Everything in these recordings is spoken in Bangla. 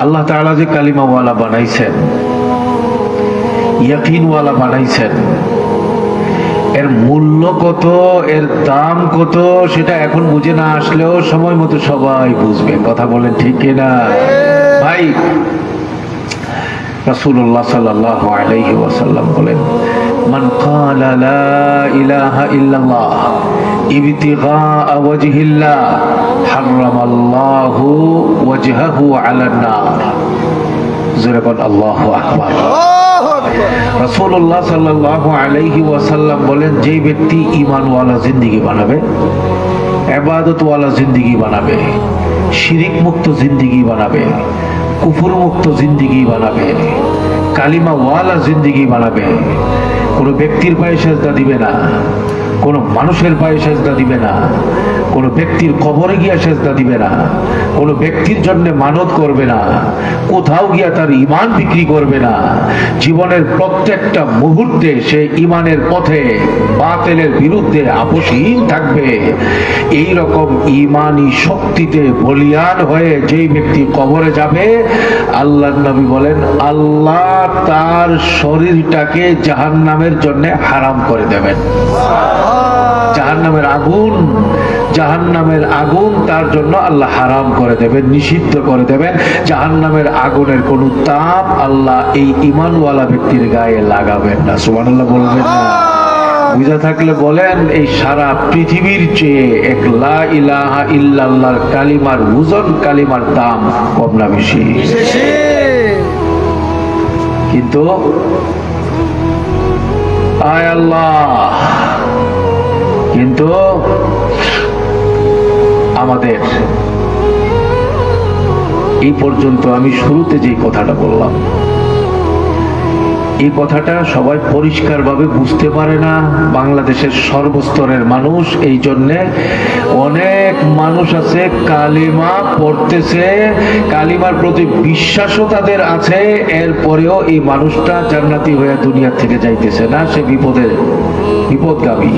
আল্লাহ তাআলা যে কালিমাওয়ালা বানাইছেন, ইয়াকিনওয়ালা বানাইছেন, এর মূল্য কত, এর দাম কত, সেটা এখন বুঝে না আসলেও সময় মতো সবাই বুঝবে। কথা বলেন ঠিক কিনা ভাই? রাসূলুল্লাহ সাল্লাল্লাহু আলাইহি ওয়াসাল্লাম বলেন, মান ক্বালা লা ইলাহা ইল্লাল্লাহ ইবতিগা ওয়াজহিল্লাহ হারামাল্লাহু ওয়াজহাহু আলান নার। জোরে বল আল্লাহু আকবার। রাসূলুল্লাহ সাল্লাল্লাহু আলাইহি ওয়াসাল্লাম বলেন, যে ব্যক্তি ঈমানওয়ালা জিন্দেগি বানাবে, ইবাদতওয়ালা জিন্দেগি বানাবে, শিরিক মুক্ত জিন্দেগি বানাবে, কুফর মুক্ত জিন্দেগি বানাবে, কালিমা ওয়ালা জিন্দেগি বানাবে, কোনো ব্যক্তির পায়ে সেজদা দিবে না, কোনো মানুষের পায়ে সেজদা দিবে না, কোনো ব্যক্তির কবরে গিয়া সেজদা দিবে না, কোনো ব্যক্তির জন্য মানত করবে না, কোথাও গিয়া তার ঈমান বিক্রি করবে না, জীবনের প্রত্যেকটা মুহূর্তে সে ঈমানের পথে বাতিলের বিরুদ্ধে আপোষহীন থাকবে। এই রকম ঈমানি শক্তিতে বলিয়ান হয়ে যেই ব্যক্তি কবরে যাবে, আল্লাহর নবী বলেন, আল্লাহ তার শরীরটাকে জাহান্নামের জন্য হারাম করে দেবেন। জাহান্নামের আগুন তার জন্য আল্লাহ হারাম করে দেবেন, নিষিদ্ধ করে দেবেন। জাহান্নামের আগুনের কোন তাপ আল্লাহ এই ঈমানওয়ালা ব্যক্তির গায়ে লাগাবেন না। সুবহানাল্লাহ বলবেন না? বুঝা থাকলে বলেন, এই সারা পৃথিবীর চেয়ে এক লা ইলাহা ইল্লাল্লাহর কালিমার ওজন, কালিমার দাম কম না বেশি? কিন্তু আয় আল্লাহ, কিন্তু আমাদের এই পর্যন্ত আমি শুরুতে যে কথাটা বললাম, এই কথাটা সবাই পরিষ্কারভাবে বুঝতে পারে না। বাংলাদেশের সর্বস্তরের মানুষ, এই জন্যে অনেক মানুষ আছে কালিমা পড়তেছে, কালিমার প্রতি বিশ্বাসও তাদের আছে, এরপরেও এই মানুষটা জান্নাতি হয়ে দুনিয়া থেকে যাইতেছে না, সে বিপদগামী।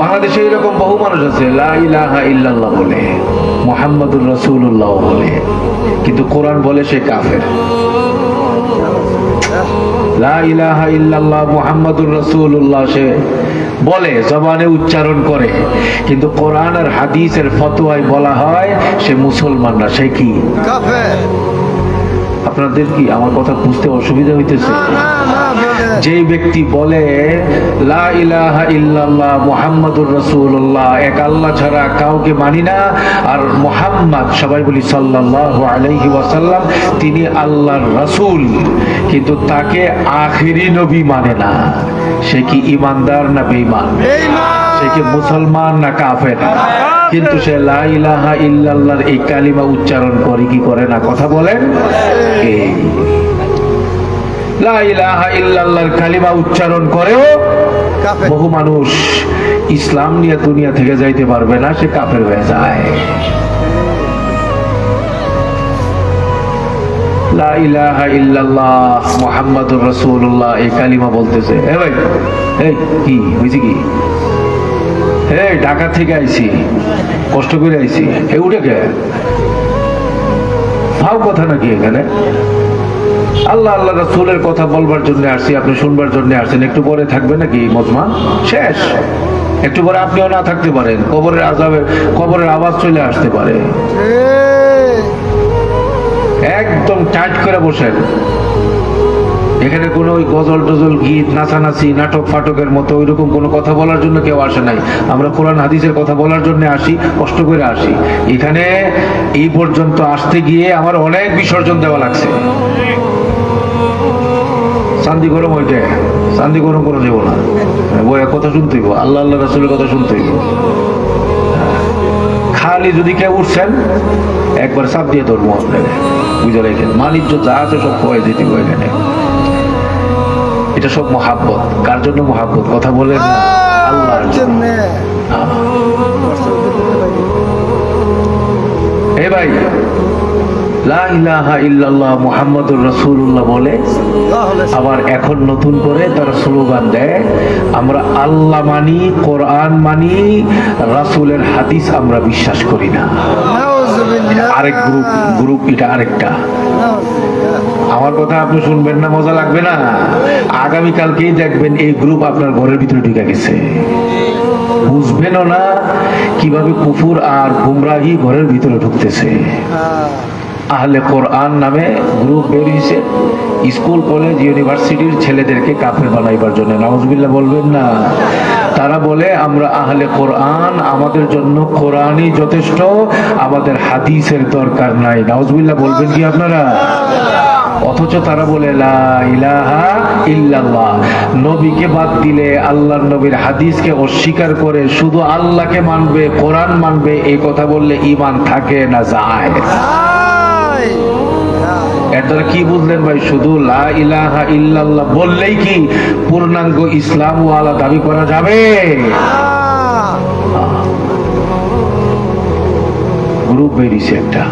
বাংলাদেশে এরকম বহু মানুষ আছে লা ইলাহা ইল্লাল্লাহ বলে, মুহাম্মাদুর রাসূলুল্লাহ বলে, কিন্তু কোরআন বলে সে কাফের। লা ইলাহা ইল্লাল্লাহ মুহাম্মাদুর রাসূলুল্লাহ সে বলে, জবানে উচ্চারণ করে, কিন্তু কোরআন আর হাদিসের ফতোয়ায় বলা হয় সে মুসলমান না, সে কি? কাফের। আপনাদের কি আমার কথা বুঝতে অসুবিধা হইতেছে? যেই ব্যক্তি বলে লা ইলাহা ইল্লাল্লাহ মুহাম্মাদুর রাসূলুল্লাহ, এক আল্লাহ ছাড়া কাউকে মানি না, আর মুহাম্মদ, সবাই বলি সাল্লাল্লাহু আলাইহি ওয়াসাল্লাম, তিনি আল্লাহর রাসূল, কিন্তু তাকে আখেরি নবী মানে না, সে কি ঈমানদার না বেঈমান? সে কি মুসলমান না কাফের? কিন্তু সে লা ইলাহা ইল্লাল্লাহর এই কালিমা উচ্চারণ করে কি করে না? কথা বলেন। এই লা ইলাহা ইল্লাল্লাহর কালিমা উচ্চারণ করেও বহু মানুষ ইসলাম নিয়ে দুনিয়া থেকে যাইতে পারবে না, সে কাফের হয়ে যায়। লা ইলাহা ইল্লাল্লাহ মুহাম্মাদুর রাসূলুল্লাহ এই কালিমা বলতেছে, এ ভাই, এই কি হইছে? কি এই ঢাকা থেকে আইছি, কষ্ট করে আইছি, এই উঠে গে ভাও কথা নাকি? এখানে আল্লাহ আল্লাহ রাসূলের কথা বলবার জন্য আসছি, আপনি শুনবার জন্য আসছেন, একটু পরে থাকবে নাকি মজমা? শেষ। একটু পরে আপনিও না থাকতে পারেন, কবরের আযাবে, কবরের আওয়াজ চলে আসতে পারে। একদম টাইট করে বসেন। এখানে কোনো ওই গজল টজল, গীত, নাচানাচি, নাটক ফাটকের মতো ওইরকম কোনো কথা বলার জন্য কেউ আসে নাই। আমরা কোরআন হাদিসের কথা বলার জন্য আসি, কষ্ট করে আসি। এখানে এই পর্যন্ত আসতে গিয়ে আমার অনেক বিসর্জন দেওয়া লাগছে। শান্তি গরম হইতে, শান্তি গরম করে দেবো না, বইয়ের কথা শুনতে হইব, আল্লাহ আল্লাহ রাসূলের কথা শুনতে হইব। খালি যদি কেউ উঠছেন একবার চাপ দিয়ে ধরবো আপনাকে, বুঝে রেখেন। মানিজ্য যা আছে সব কয়ে দিতে হবে এখানে। এটা সব মহাব্বত। কার জন্য মহাব্বত? কথা বলেন না, আল্লাহর জন্য। এই ভাই, লা ইলাহা ইল্লাল্লাহ মুহাম্মাদুর রাসূলুল্লাহ বলে, আবার এখন নতুন করে তারা স্লোগান দেয় আমরা আল্লাহ মানি, কোরআন মানি, রাসূলের হাদিস আমরা বিশ্বাস করি না। আরেক গ্রুপ এটা আরেকটা। আমার কথা আপনি শুনবেন না, মজা লাগবে না? আগামীকালকেই দেখবেন এই গ্রুপ আপনার ঘরের ভিতরে ঢুকে গেছে, বুঝবেনও না কিভাবে কুফর আর গুমরাহি ঘরের ভিতরে ঢুকতেছে। আহলে কোরআন নামে গ্রুপ বেরিয়েছে স্কুল কলেজ ইউনিভার্সিটির ছেলেদেরকে কাফের বানাইবার জন্য। নাউজুবিল্লাহ বলবেন না? তারা বলে আমরা আহলে কোরআন, আমাদের জন্য কোরআনই যথেষ্ট, আমাদের হাদিসের দরকার নাই। নাউজুবিল্লাহ বলবেন কি আপনারা? অথচ তারা বলে লা ইলাহা ইল্লাল্লাহ, নবীকে বাদ দিলে, আল্লাহর নবীর হাদিসকে অস্বীকার করে শুধু আল্লাহকে মানবে, কোরআন মানবে, এই কথা বললে ঈমান থাকে না যায়? এর দ্বারা কি বুঝলেন ভাই? শুধু লা ইলাহা ইল্লাল্লাহ বললেই কি পূর্ণাঙ্গ ইসলাম ওয়ালা দাবি করা যাবে? গ্রুপ বেরিয়েছে একটা।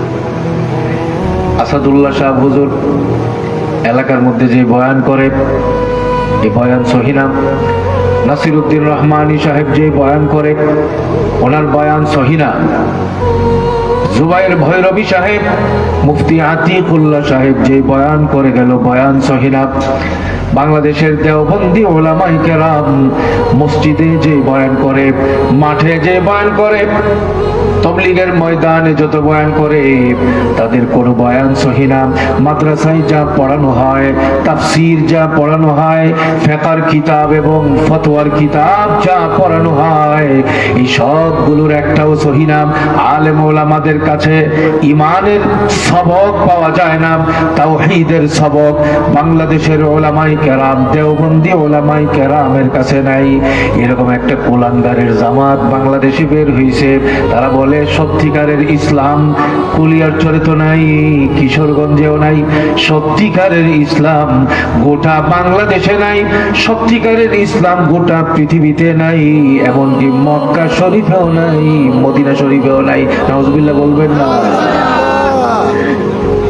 আসাদুল্লাহ শাহ হুজুর এলাকার মধ্যে যে বয়ান করে, এই বয়ান সহি না। নাসিরউদ্দিন রহমানী সাহেব যে বয়ান করে, ওনার বয়ান সহি না। জুবাইর ভৈরবী সাহেব, মুফতি আতিকুল্লাহ সাহেব যে বয়ান করে গেল, বয়ান সহি না। বাংলাদেশের দেওবন্দি উলামায়ে কেরাম মসজিদে যে বয়ান করে, মাঠে যে বয়ান করে, তবলিগের ময়দানে যত বয়ান করে, তাদের কোনো বয়ান সহি না। মাদ্রাসায় যা পড়ানো হয়, তাফসীর যা পড়ানো হয়, ফিকহের কিতাব এবং ফতোয়ার কিতাব যা পড়ানো হয়, এই সবগুলোর একটাও সহি না। আলেম ওলামাদের কাছে ঈমানের সবক পাওয়া যায় না, তাওহীদের সবক বাংলাদেশের ওলামায়ে কেরাম, দেওবন্দি ওলামায়ে কেরামের কাছে নাই। এরকম একটা কুলাঙ্গারের জামাত বাংলাদেশে বের হইছে। তারা বলে সত্যিকারের ইসলাম কুলিয়ারচরে তো নাই, কিশোরগঞ্জেও নাই, সত্যিকারের ইসলাম গোটা বাংলাদেশে নাই, সত্যিকারের ইসলাম গোটা পৃথিবীতে নাই, এমনকি মক্কা শরীফেও নাই, মদিনা শরীফেও নাই। নাউজুবিল্লাহ বলবেন না?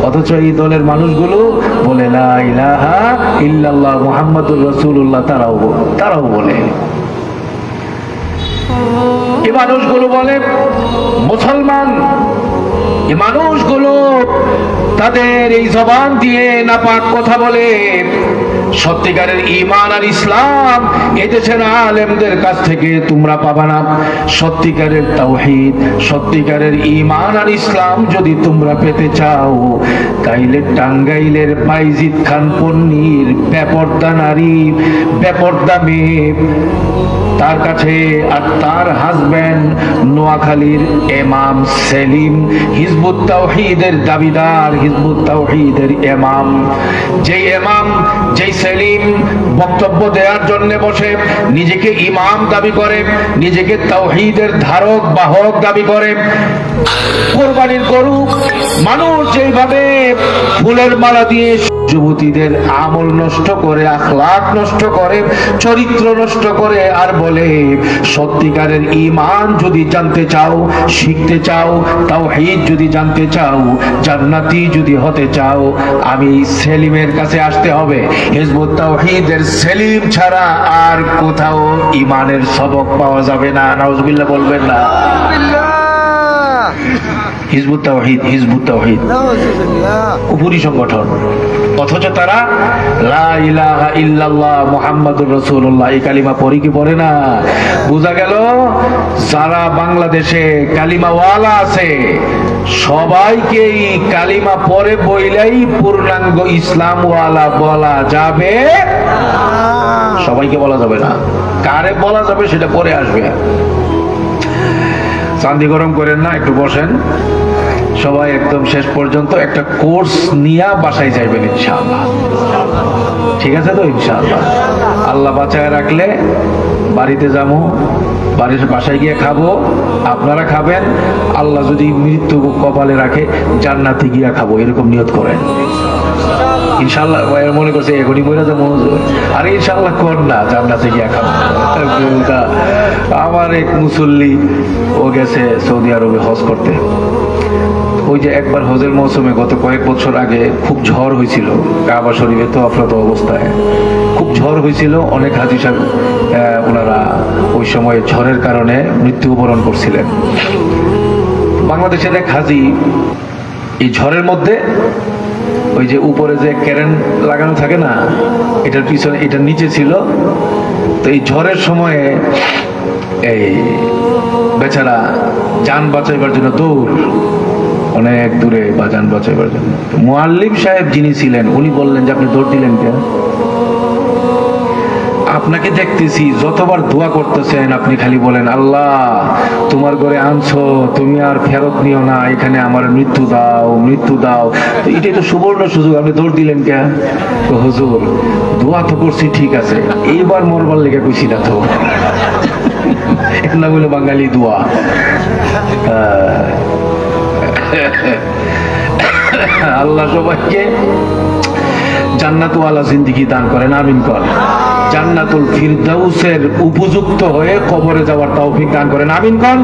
অথচ এই দলের মানুষগুলো বলে লা ইলাহা ইল্লাল্লাহ মুহাম্মাদুর রাসূলুল্লাহ, তারাও বলে। এই মানুষগুলো বলে মুসলমান, এই মানুষগুলো তাদের এই জবান দিয়ে নাপাক কথা বলে। সত্যিকারের ঈমান আর ইসলাম এদেশের আলেমদের কাছ থেকে তোমরা পাবা না। সত্যিকারের তাওহীদ, সত্যিকারের ঈমান আর ইসলাম যদি তোমরা পেতে চাও, তাইলে টাঙ্গাইলের বাইজিদ খান পন্নীর বেপরদা নারী, বেপরদা মেয়ে, তার কাছে, আর তার হাজবেন্ড নোয়াখালীর ইমাম সেলিম, হিজবুত তাওহীদের দাবিদার, হিজবুত তাওহীদের ইমাম, যেই ইমাম, যেই সেলিম বক্তব্য দেওয়ার জন্য বসে নিজেকে ইমাম দাবি করে, নিজেকে তাওহীদের ধারক বাহক দাবি করে। কোরবানির গরু মানুষ যেভাবে ফুলের মালা দিয়ে যুবতীদের আমল নষ্ট করে, আখলাক নষ্ট করে, চরিত্র নষ্ট করে, আর বলে সত্যিকারের ঈমান যদি জানতে চাও, শিখতে চাও, তাওহীদ যদি জানতে চাও, জান্নাতি যদি হতে চাও, আমি সেলিমের কাছে আসতে হবে। হিজবুত তাওহীদের সেলিম ছাড়া আর কোথাও ঈমানের সবক পাওয়া যাবে না। নাউজুবিল্লাহ বলবেন না? হিজবুত তাওহীদ, হিজবুত তাওহীদ কুফরি সংগঠন। অথচ তারা লা ইলাহা ইল্লাল্লাহ মুহাম্মাদুর রাসূলুল্লাহ এই কালিমা পড়ি কি পড়ে না? বোঝা গেল যারা বাংলাদেশে কালিমাওয়ালা আছে সবাইকে এই কালিমা পড়ে বইলেই পূর্ণাঙ্গ ইসলামওয়ালা বলা যাবে, সবাইকে বলা যাবে না। কারে বলা যাবে সেটা পরে আসবে। চান্দি গরম করেন না, একটু বসেন সবাই, একদম শেষ পর্যন্ত একটা কোর্স নিয়ে বাসায় যাইবেন ইনশাআল্লাহ। ঠিক আছে তো? ইনশাআল্লাহ আল্লাহ বাঁচায় রাখলে বাড়িতে যাবো, বাসায় গিয়ে খাবো, আপনারা খাবেন, আল্লাহ যদি মৃত্যু কপালে রাখে জান্নাতে গিয়া খাবো, এরকম নিয়ত করেন ইনশাআল্লাহ। মনে করছে এখনই মরে যাবো, আরে ইনশাআল্লাহ কর না, জান্নাতে গিয়া খাবো। আমার এক মুসল্লি ও গেছে সৌদি আরবে হজ করতে, ওই যে একবার হজের মৌসুমে গত কয়েক বছর আগে খুব ঝড় হয়েছিল কাবা শরীফে, তো আফরাত অবস্থায় খুব ঝড় হয়েছিল, অনেক হাজি সাহেব ওনারা ওই সময় ঝড়ের কারণে মৃত্যুবরণ করছিলেন। বাংলাদেশের এক হাজি এই ঝড়ের মধ্যে ওই যে উপরে যে ক্যারেন লাগানো থাকে না, এটার পিছনে, এটার নিচে ছিল। তো এই ঝড়ের সময়ে এই বেচারা যান বাঁচাইবার জন্য দৌড়, অনেক দূরে বা যান বাঁচাইবার জন্য। মুআল্লিম সাহেব যিনি ছিলেন উনি বললেন যে আপনি দৌড় দিলেন কেন? আপনাকে দেখতেছি যতবার দোয়া করতেছেন আপনি খালি বলেন আল্লাহ তোমার ঘরে আনছো, তুমি আর ফেরত নিও না, এখানে আমার মৃত্যু দাও, মৃত্যু দাও। তো এটাই তো সুবর্ণ সুযোগ, আপনি দৌড় দিলেন কেন? তো হুজুর দোয়া তো করছি ঠিক আছে, এইবার মরবার লেগে কইছি না তো। এর নাম হলো বাঙালি দোয়া। আল্লাহ সবাইকে জান্নাতওয়ালা জিন্দেগি দান করেন, আমিন কর। জান্নাতুল ফিরদাউসের উপযুক্ত হয়ে কবরে যাওয়ার তৌফিক দান করেন, আমিন কর।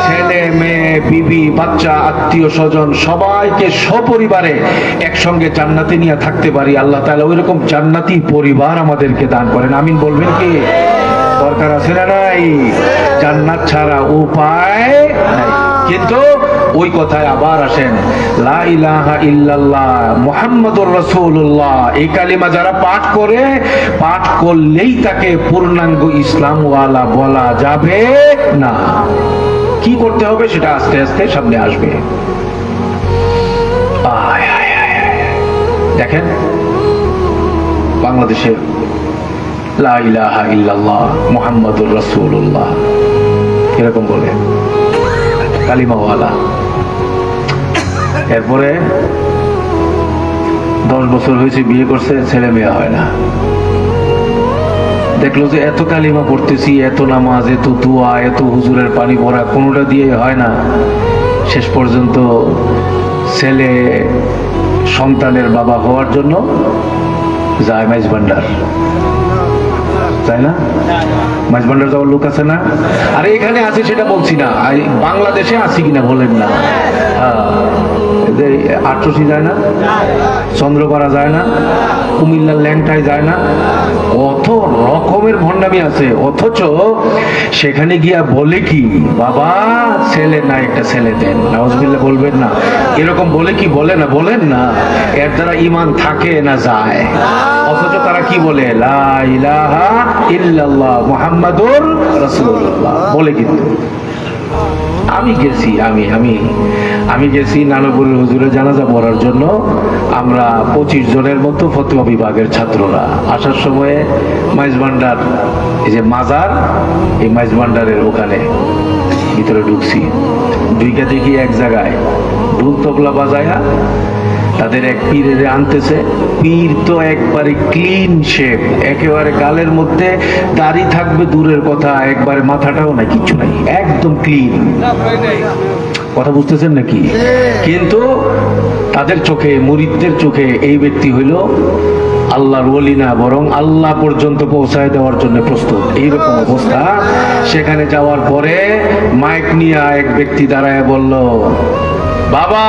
ছেলে মেয়ে বিবি বাচ্চা আত্মীয় স্বজন সবাইকে সপরিবারে একসঙ্গে জান্নাতে নিয়ে থাকতে পারি, আল্লাহ তাআলা ওইরকম জান্নাতি পরিবার আমাদেরকে দান করেন, আমিন বলবেন কি? দরকার আছে না নাই? জান্নাত ছাড়া উপায় নাই। কিন্তু ওই কথায় আবার আসেন, লা ইলাহা ইল্লাল্লাহ মুহাম্মাদুর রাসূলুল্লাহ, এই কালিমা যারা পাঠ করে, পাঠ করলেই তাকে পূর্ণাঙ্গ ইসলাম ওয়ালা বলা যাবে না। কি করতে হবে সেটা আস্তে আস্তে সামনে আসবে। দেখেন বাংলাদেশে লা ইলাহা ইল্লাল্লাহ মুহাম্মাদুর রাসূলুল্লাহ এরকম বলে কালিমাওয়ালা। এরপরে 10 বছর হয়েছে, বিয়ে করছে, ছেলে মেয়ে হয় না। দেখলো যে এত কালিমা পড়তেছি, এত নামাজ, এত দোয়া, এত হুজুরের পানি ভরা, কোনোটা দিয়ে হয় না। শেষ পর্যন্ত ছেলে সন্তানের বাবা হওয়ার জন্য যায় মাইজ ভান্ডার, তাই না? মাইজ ভান্ডার যাওয়ার লোক আছে না? আরে এখানে আছে সেটা বলছি না, বাংলাদেশে আছি কিনা বলেন না। আটরশি যায় না, চন্দ্রপাড়া যায় না, কুমিল্লার ল্যাংটায় যায় না, কত রকমের ভণ্ডামি আছে। অথচ সেখানে গিয়া বলে কি, বাবা ছেলে না একটা ছেলে দেন, নাউজুবিল্লাহ বলবেন না? এরকম বলে কি? বলে না? বলেন না। এর দ্বারা ঈমান থাকে না যায়? অথচ তারা কি বলে, লা ইলাহা ইল্লাল্লাহ মুহাম্মাদুর রাসূলুল্লাহ বলে। কিন্তু আমি গেছি, আমি গেছি নানপুরের হুজুরে জানাজা পড়ার জন্য। আমরা 25 জনের মতো ফতোয়া বিভাগের ছাত্ররা আসার সময়ে মাইজ ভান্ডার, এই যে মাজার, এই মাইজ ভান্ডারের ওখানে ভিতরে ঢুকছি। ঢুকে দেখি এক জায়গায় ঢোল তবলা বাজায়া তাদের এক পীরের আনতেছে। পীর তো একবারে ক্লিন শেপ, একেবারে গালের মধ্যে দাড়ি থাকবে দূরের কথা, একবারে মাথাটাও নাই, কিচ্ছু নাই, একদম ক্লিন। কথা বুঝতেছেন নাকি? কিন্তু তাদের চোখে, মুরিদদের চোখে এই ব্যক্তি হইল আল্লাহর ওলি না, বরং আল্লাহ পর্যন্ত পৌঁছায় দেওয়ার জন্য প্রস্তুত, এইরকম অবস্থা। সেখানে যাওয়ার পরে মাইক নিয়ে এক ব্যক্তি দাঁড়ায় বলল, বাবা,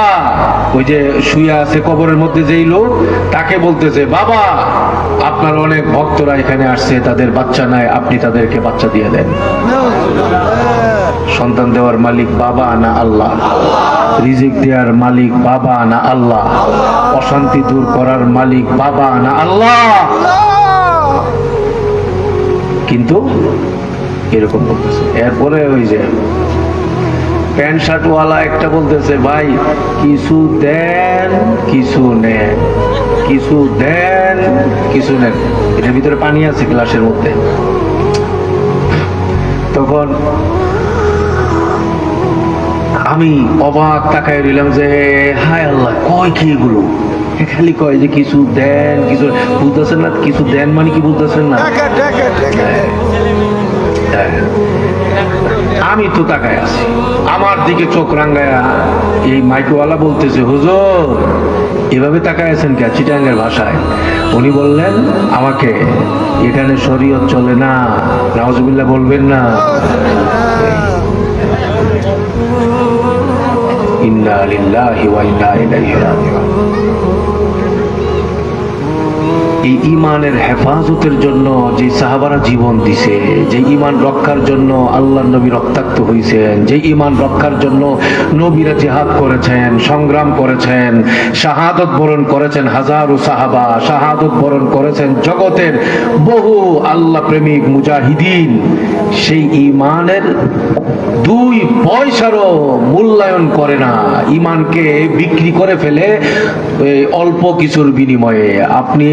ওই যে শুয়ে আছে কবরের মধ্যে যেই লোক, তাকে বলতেছে, বাবা আপনার অনেক ভক্তরা এখানে আসছে, তাদের বাচ্চা নাই, আপনি তাদেরকে বাচ্চা দিয়ে দেন। সন্তান দেওয়ার মালিক বাবা না আল্লাহ? রিজিক দেওয়ার মালিক বাবা না আল্লাহ? অশান্তি দূর করার মালিক বাবা না আল্লাহ? কিন্তু এরকম বলতেছে। এরপরে ওই যে প্যান্ট শার্ট ওয়ালা একটা বলতেছে, ভাই কিছু দেন কিছু নেন, কিছু দেন কিছু নেন, এটার ভিতরে পানি আছে গ্লাসের মধ্যে। তখন আমি অবাক তাকায় রইলাম যে হায় আল্লাহ, কয় কি এগুলো? খালি কয় যে কিছু দেন কিছু, বুঝতেছেন না? কিছু দেন মানে কি বুঝতেছেন না? আমি তো তাকায় আছি, আমার দিকে চোখ রাঙ্গায়া এই মাইকওয়ালা বলতেছে, হুজুর এভাবে তাকায় আছেন কে? চিটাঙ্গের ভাষায় উনি বললেন আমাকে, এখানে শরীয়ত চলে না, নাউজুবিল্লাহ বলবেন না। ইন্না লিল্লাহি ওয়া ইন্না ইলাইহি রাজিউন। এই ঈমানের হেফাজতের জন্য যে সাহাবারা জীবন দিছে, যে ঈমান রক্ষার জন্য আল্লাহর নবী রক্তাক্ত হয়েছেন, যে ঈমান রক্ষার জন্য নবীরা জিহাদ করেছেন, সংগ্রাম করেছেন, শাহাদত বরণ করেছেন হাজারো সাহাবা, শাহাদত বরণ করেছেন জগতের বহু আল্লাহ প্রেমিক মুজাহিদিন, সেই ঈমানের 2 পয়সারও মূল্যায়ন করে না, ঈমানকে বিক্রি করে ফেলে অল্প কিছুর বিনিময়ে। আপনি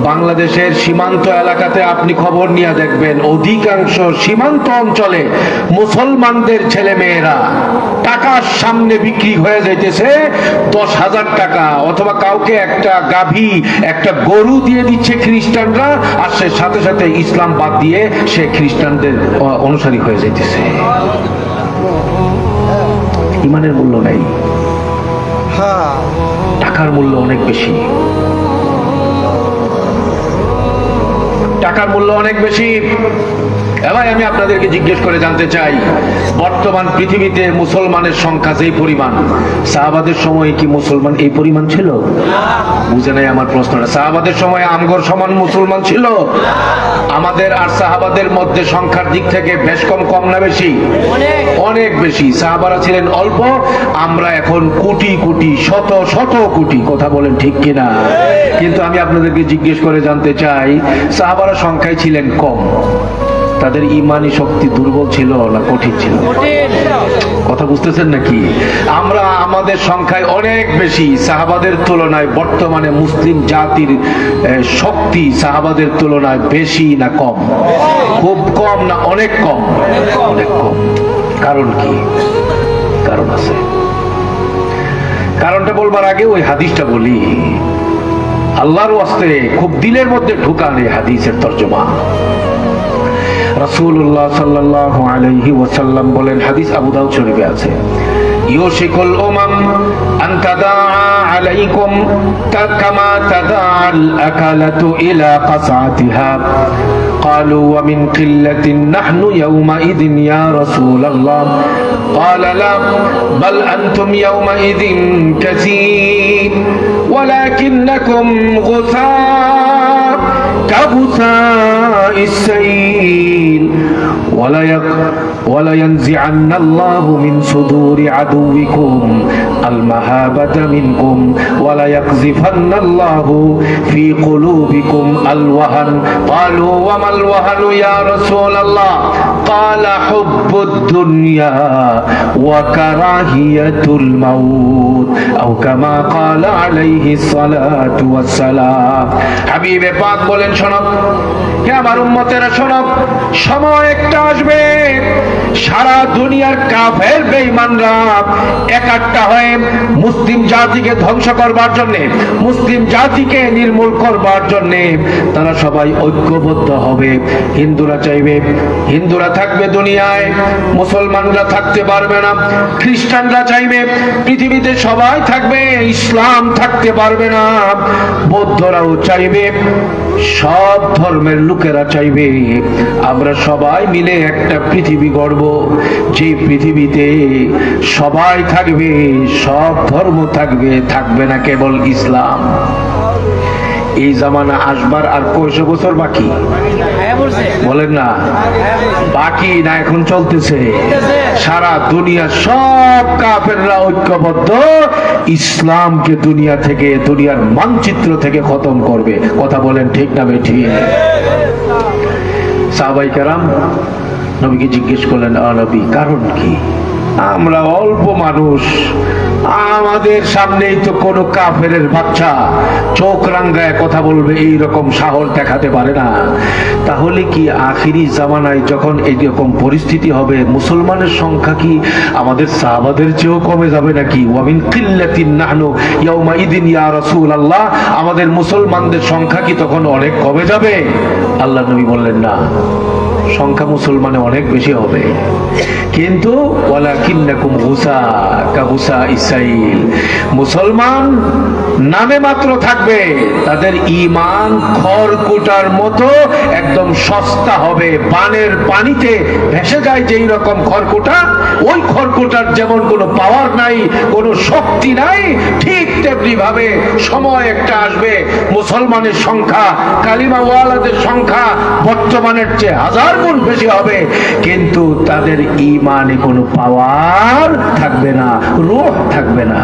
বাংলাদেশের সীমান্ত এলাকাতে আপনি খবর নিয়ে দেখবেন, অধিকাংশ সীমান্ত অঞ্চলে মুসলমানদের ছেলে মেয়েরা টাকার সামনে বিক্রি হয়ে যাইতেছে 10,000 টাকা, অথবা কাউকে একটা গাভী, একটা গরু দিয়ে দিচ্ছে খ্রিস্টানরা, আর সে সাথে সাথে ইসলাম বাদ দিয়ে সে খ্রিস্টানদের অনুসারী হয়ে যাইতেছে। ঈমানের মূল্য নাই, টাকার মূল্য অনেক বেশি, টাকার মূল্য অনেক বেশি। এবার আমি আপনাদেরকে জিজ্ঞেস করে জানতে চাই, বর্তমান পৃথিবীতে মুসলমানের সংখ্যা যেই পরিমাণ, সাহাবাদের সময় কি মুসলমান এই পরিমাণ ছিল? বুঝে নাই আমার প্রশ্নটা। সাহাবাদের সময় আমগর সমান মুসলমান ছিল? আমাদের আর সাহাবাদের মধ্যে সংখ্যার দিক থেকে বেশ কম না বেশি? অনেক বেশি। সাহাবারা ছিলেন অল্প, আমরা এখন কোটি কোটি, শত কোটি। কথা বলেন ঠিক কিনা? কিন্তু আমি আপনাদেরকে জিজ্ঞেস করে জানতে চাই, সাহাবারা সংখ্যায় ছিলেন কম, তাদের ঈমানি শক্তি দুর্বল ছিল না কঠিন ছিল? কথা বুঝতেছেন নাকি? আমরা আমাদের সংখ্যায় অনেক বেশি, সাহাবাদের তুলনায় বর্তমানে মুসলিম জাতির শক্তি সাহাবাদের তুলনায় বেশি না কম? খুব কম না অনেক কম? অনেক কম। কারণ কি? কারণ আছে। কারণটা বলবার আগে ওই হাদিসটা বলি, আল্লাহর ওয়াস্তে খুব দিলের মধ্যে ঢুকান এই হাদিসের তরজমা। রাসূলুল্লাহ সাল্লাল্লাহু আলাইহি ওয়াসাল্লাম বলেন, হাদিস আবু দাউদ শরীফে আছে, ইউশিকুল উমাম আন তাদা আলাইকুম কামা তাদাল আকালাতু ইলা কাসাতিহা قالوا ومن قلة نحن يومئذ يا رسول الله قال لا بل أنتم يومئذ كثير ولكنكم غثاء كغثاء السيل ولينزعن الله من صدور عدوكم المهابة منكم وليقذفن الله في قلوبكم الوهن قالوا وما الوهن يا رسول الله قال حب الدنيا وكراهية الموت أو كما قال عليه الصلاة والسلام। حبيب পাক বলেন, শোনো হে আমার উম্মতেরা, শোনো, সময় একটা আসবে সারা দুনিয়ার কাফের বেঈমানরা একাট্টা হয়ে মুসলিম জাতিকে ধ্বংস করবার জন্য, মুসলিম জাতিকে নির্মূল করবার জন্য তারা সবাই ঐক্যবদ্ধ হবে। হিন্দুরা চাইবে হিন্দুরা থাকবে দুনিয়ায়, মুসলমানরা থাকতে পারবে না। খ্রিস্টানরা চাইবে পৃথিবীতে সবাই থাকবে, ইসলাম থাকতে পারবে না। বৌদ্ধরাও চাইবে, সব ধর্মের লোকেরা চাইবে আমরা সবাই মিলে একটা পৃথিবী গড়ব, যে পৃথিবীতে সবাই থাকবে, সব ধর্ম থাকবে, থাকবে না কেবল ইসলাম। এই জামানা আসবার আর কয়শো বছর বাকি? বলেন না বাকি না, এখন চলতেছে। সারা দুনিয়া সব কাফেররা ঐক্যবদ্ধ ইসলামকে দুনিয়া থেকে, দুনিয়ার মানচিত্র থেকে খতম করবে। কথা বলেন ঠিক না বেঠিক? সাহাবায়ে কেরাম নবীকে জিজ্ঞেস করলেন, নবী কারণ কি? আমরা অল্প মানুষ, আমাদের সামনেই তো কোনো কাফেরের বাচ্চা চোখ রাঙ্গায় কথা বলবে, এইরকম সাহস দেখাতে পারে না। তাহলে কি আখিরি জামানায় যখন এইরকম পরিস্থিতি হবে, মুসলমানের সংখ্যা কি আমাদের সাহাবাদের চেয়েও কমে যাবে নাকি? ওয়ামিন কিল্লাতিন নাহনু ইয়াউমাইদিন ইয়া রাসূলুল্লাহ, আমাদের মুসলমানদের সংখ্যা কি তখন অনেক কমে যাবে? আল্লাহ নবী বললেন না, সংখ্যা মুসলমানে অনেক বেশি হবে, কিন্তু ওয়ালাকিন্নাকুম গুসা কাগুসা ইসরাইল, মুসলমান নামে মাত্র থাকবে, তাদের ঈমান খড়কুটার মতো একদম সস্তা হবে। বানের পানিতে ভেসে যায় যেই রকম খড়কুটা, ওই খড়কুটার যেমন কোনো পাওয়ার নাই, কোনো শক্তি নাই, ঠিক তেমনি ভাবে সময় একটা আসবে মুসলমানের সংখ্যা, কালিমাওয়ালাদের সংখ্যা বর্তমানের চেয়ে 1000 গুণ বেশি হবে, কিন্তু তাদের ঈমানে কোনো পাওয়ার থাকবে না, রূহ থাকবে না।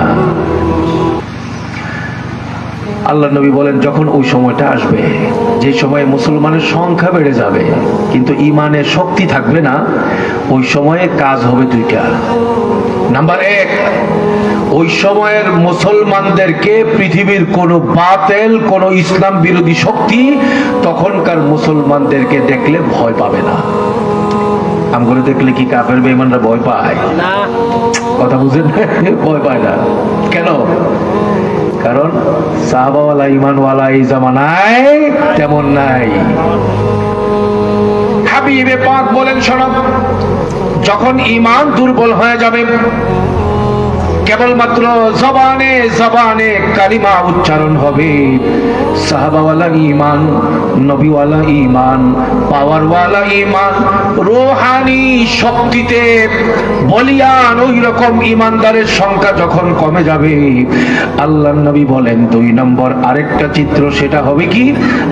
আল্লাহ নবী বলেন, যখন ওই সময়টা আসবে, যে সময়ে মুসলমানের সংখ্যা বেড়ে যাবে কিন্তু ঈমানের শক্তি থাকবে না, ওই সময়ে কাজ হবে দুইটা। নাম্বার 1, ওই সময়ের মুসলমানদেরকে পৃথিবীর কোন বাতিল, কোন ইসলাম বিরোধী শক্তি তখনকার মুসলমানদেরকে দেখলে ভয় পাবে না। আমগরে দেখলে কি কাফের বেঈমানরা ভয় পায় না? কথা বুঝেন? ভয় পায় না। কেন? কারণ সাহাবাওয়ালা ঈমানওয়ালা এই জামানায় তেমন নাই। হাবিবে পাক বলেন, শোনো, যখন ঈমান দুর্বল হয়ে যাবে, কেবলমাত্র জবানে জবানে কালিমা উচ্চারণ হবে, সাহাবাওয়ালা ঈমান, নবীওয়ালা ঈমান, পাওয়ারওয়ালা ঈমান, রূহানি শক্তিতে বলিয়ান ওই রকম ঈমানদারের সংখ্যা যখন কমে যাবে, আল্লাহর নবী বলেন 2 নম্বর আরেকটা চিত্র, সেটা হবে কি?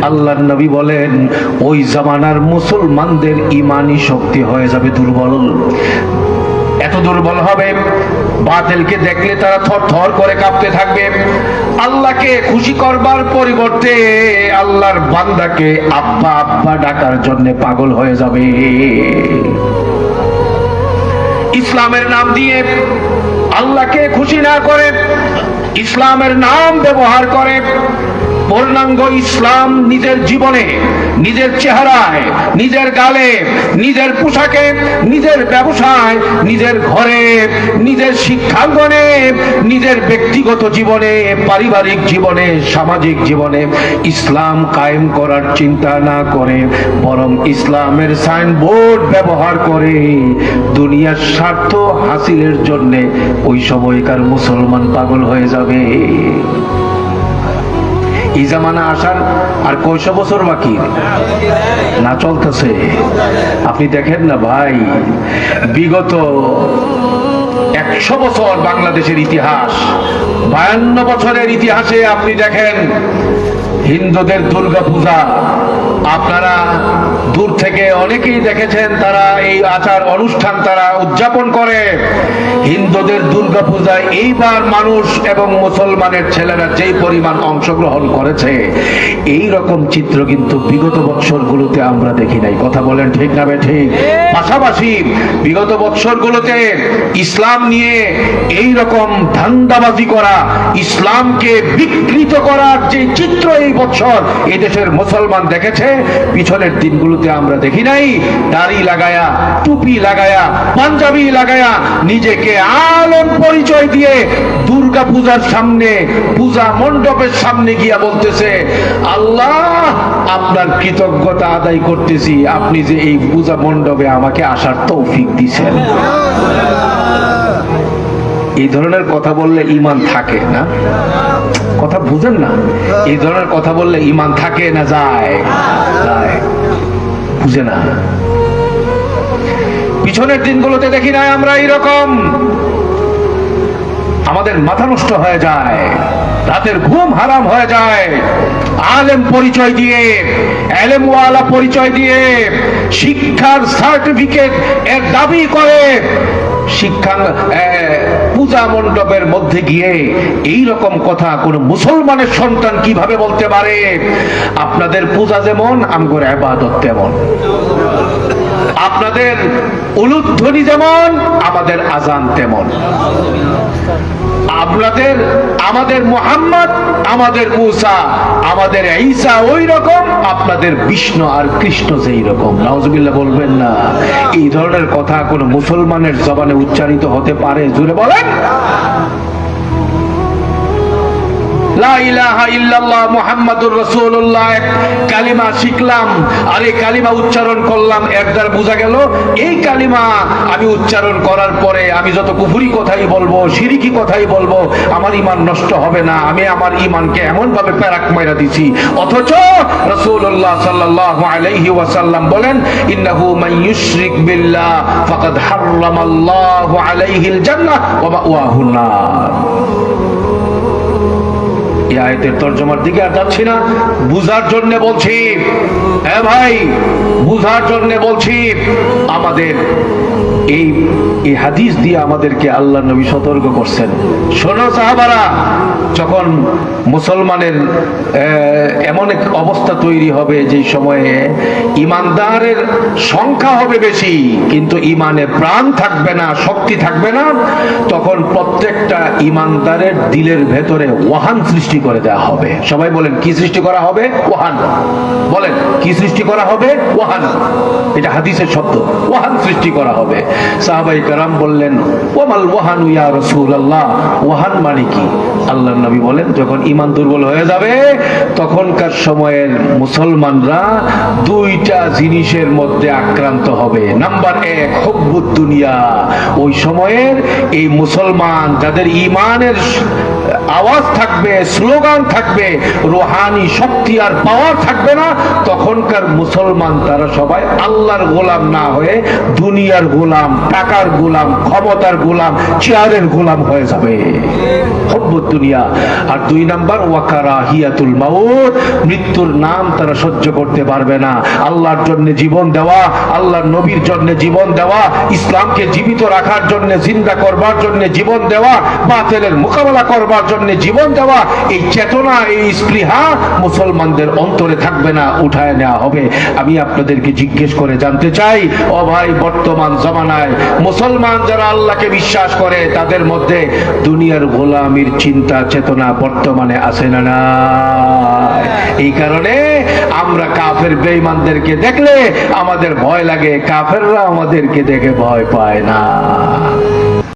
আল্লাহর নবী বলেন, ওই জামানার মুসলমানদের ঈমানি শক্তি হয়ে যাবে দুর্বল। এত দুর্বল হবে, বাতিলকে দেখলে তারা থরথর করে কাঁপতে থাকবে। আল্লাহকে খুশি করবার পরিবর্তে আল্লাহর বান্দাকে আব্বা আব্বা ডাকার জন্য পাগল হয়ে যাবে। ইসলামের নাম দিয়ে আল্লাহকে খুশি না করে ইসলামের নাম ব্যবহার করে পূর্ণাঙ্গ ইসলাম নিজের জীবনে, নিজের চেহারায়, নিজের গালে, নিজের পোশাকে, নিজের ব্যবসায়, নিজের ঘরে, নিজের শিক্ষাঙ্গনে, নিজের ব্যক্তিগত জীবনে, পারিবারিক জীবনে, সামাজিক জীবনে ইসলাম কায়েম করার চিন্তা না করে বরং ইসলামের সাইনবোর্ড ব্যবহার করে দুনিয়ার স্বার্থ হাসিলের জন্য ওই সময়কার মুসলমান পাগল হয়ে যাবে। এই জামানা আসার আর কয়শো বছর বাকি না চলতেছে? আপনি দেখেন না ভাই, বিগত 100 বছর বাংলাদেশের ইতিহাস, 52 বছরের ইতিহাসে আপনি দেখেন হিন্দুদের দুর্গা পূজা, আপনারা দূর থেকে অনেকেই দেখেছেন, তারা এই আচার অনুষ্ঠান তারা উদযাপন করে। হিন্দুদের দুর্গা পূজায় এইবার মানুষ এবং মুসলমানের ছেলেরা যেই পরিমাণ অংশগ্রহণ করেছে, এই রকম চিত্র কিন্তু বিগত বৎসরগুলোতে আমরা দেখি নাই। কথা বলেন ঠিক না ঠিক? পাশাপাশি বিগত বৎসরগুলোতে ইসলাম নিয়ে এই রকম ধান্দাবাজি করা, ইসলামকে বিকৃত করার যে চিত্র এই বছর এই দেশের মুসলমান দেখেছে, পিছনের দিনগুলোতে আমরা দেখি নাই। দাড়ি লাগায়া, টুপি লাগায়া, পাঞ্জাবি লাগায়া নিজেকে আলেম পরিচয় দিয়ে দুর্গা পূজার সামনে, পূজা মণ্ডপের সামনে গিয়া বলতেছে, আল্লাহ আপনার কৃতজ্ঞতা আদায় করতেছি, আপনি যে এই পূজা মণ্ডপে আমাকে আসার তৌফিক দিয়েছেন। এই ধরনের কথা বললে ঈমান থাকে না? কথা বুঝেন না? এই ধরনের কথা বললে ঈমান থাকে না যায়? যায়, বুঝে না। পিছনের দিনগুলোতে দেখি না আমরা এইরকম, আমাদের মাথা নষ্ট হয়ে যায়, রাতের ঘুম হারাম হয়ে যায়, আলেম পরিচয় দিয়ে, এলেমওয়ালা পরিচয় দিয়ে, শিক্ষার সার্টিফিকেট এর দাবি করে শিক্ষা পূজা মণ্ডপের মধ্যে গিয়ে এই রকম কথা কোন মুসলমানের সন্তান কিভাবে বলতে পারে? আপনাদের পূজা যেমন আমগর ইবাদত তেমন, আপনাদের উলুধ্বনি যেমন আমাদের আজান তেমন, আপনাদের আমাদের মুহাম্মদ, আমাদের মুসা, আমাদের ঈসা ওই রকম, আপনাদের বিষ্ণু আর কৃষ্ণ যেই রকম। নাউজুবিল্লাহ বলবেন না। এই ধরনের কথা কোন মুসলমানের জবানে উচ্চারিত হতে পারে? জুড়ে বলেন। লা ইলাহা ইল্লাল্লাহ মুহাম্মাদুর রাসূলুল্লাহ এক কালিমা শিখলাম, আর এই কালিমা উচ্চারণ করলাম, এর দ্বারা বোঝা গেল এই কালিমা আমি উচ্চারণ করার পরে আমি যত কুফরি কথাই বলবো, শিরকি কথাই বলবো, আমার ঈমান নষ্ট হবে না, আমি আমার ঈমানকে এমন ভাবে প্যারাক মাইরা দিছি। অথচ রাসূলুল্লাহ সাল্লাল্লাহু আলাইহি ওয়াসাল্লাম বলেন, ইন্নাহু মান ইউশরিক বিল্লাহ ফাকাদ হারামাল্লাহু আলাইহিল জান্নাহ ওয়া মাওয়াহুন নার। এই আয়াতের তরজমার দিকে আর যাচ্ছি না, বুঝার জন্য বলছি। হ্যাঁ ভাই, বুঝার জন্য বলছি। আমাদের এই হাদিস দিয়ে আমাদেরকে আল্লাহ নবী সতর্ক করছেন। শোনো সাহাবারা, যখন মুসলমানের এমন এক অবস্থা তৈরি হবে যে সময়ে ইমানদারের সংখ্যা হবে বেশি কিন্তু ইমানে প্রাণ থাকবে না, শক্তি থাকবে না, তখন প্রত্যেকটা ইমানদারের দিলের ভেতরে ওয়াহান সৃষ্টি করে দেওয়া হবে। সবাই বলেন, কি সৃষ্টি করা হবে? ওয়াহান। বলেন, কি সৃষ্টি করা হবে? ওয়াহান। এটা হাদিসের শব্দ, ওয়াহান সৃষ্টি করা হবে। সাহাবায়ে কেরাম বললেন, ওয়ামাল ওয়াহানু ইয়া রাসূলুল্লাহ, ওয়াহান মানে কি? আল্লাহর নবী বলেন, যখন ঈমান দুর্বল হয়ে যাবে তখনকার সময়ের মুসলমানরা দুইটা জিনিসের মধ্যে আক্রান্ত হবে। নাম্বার 1, হুব্বুদ দুনিয়া। ওই সময়ের এই মুসলমান যাদের ঈমানের আওয়াজ থাকবে, স্লোগান থাকবে, রুহানি শক্তি আর পাওয়ার থাকবে না, তখনকার মুসলমান তারা সবাই আল্লাহর গোলাম না হয়ে দুনিয়ার গোলাম, টাকার গোলাম, ক্ষমতার গোলাম, চেয়ারের গোলাম হয়ে যাবে। হুব্বুদ দুনিয়া। আর 2 নাম্বার ওয়াকারাহিয়াতুল মাউত, মৃত্যুর নাম তারা সহ্য করতে পারবে না। আল্লাহর জন্য জীবন দেওয়া, আল্লাহর নবীর জন্য জীবন দেওয়া, ইসলামকে জীবিত রাখার জন্য, জিন্দা করবার জন্য জীবন দেওয়া, বাতিলের মোকাবেলা করবার জন্য জীবন দেওয়া, এই চেতনা, এই স্পৃহা মুসলমানদের অন্তরে থাকবে না, উঠায় নেওয়া হবে। আমি আপনাদেরকে জিজ্ঞেস করে জানতে চাই, ও ভাই, বর্তমান জমানায় মুসলমান যারা আল্লাহকে বিশ্বাস করে তাদের মধ্যে দুনিয়ার গোলামির চিন্তা চেতনা বর্তমানে আছে না? না। এই কারণে আমরা কাফের বেঈমানদেরকে দেখলে আমাদের ভয় লাগে, কাফেররা আমাদেরকে দেখে ভয় পায় না।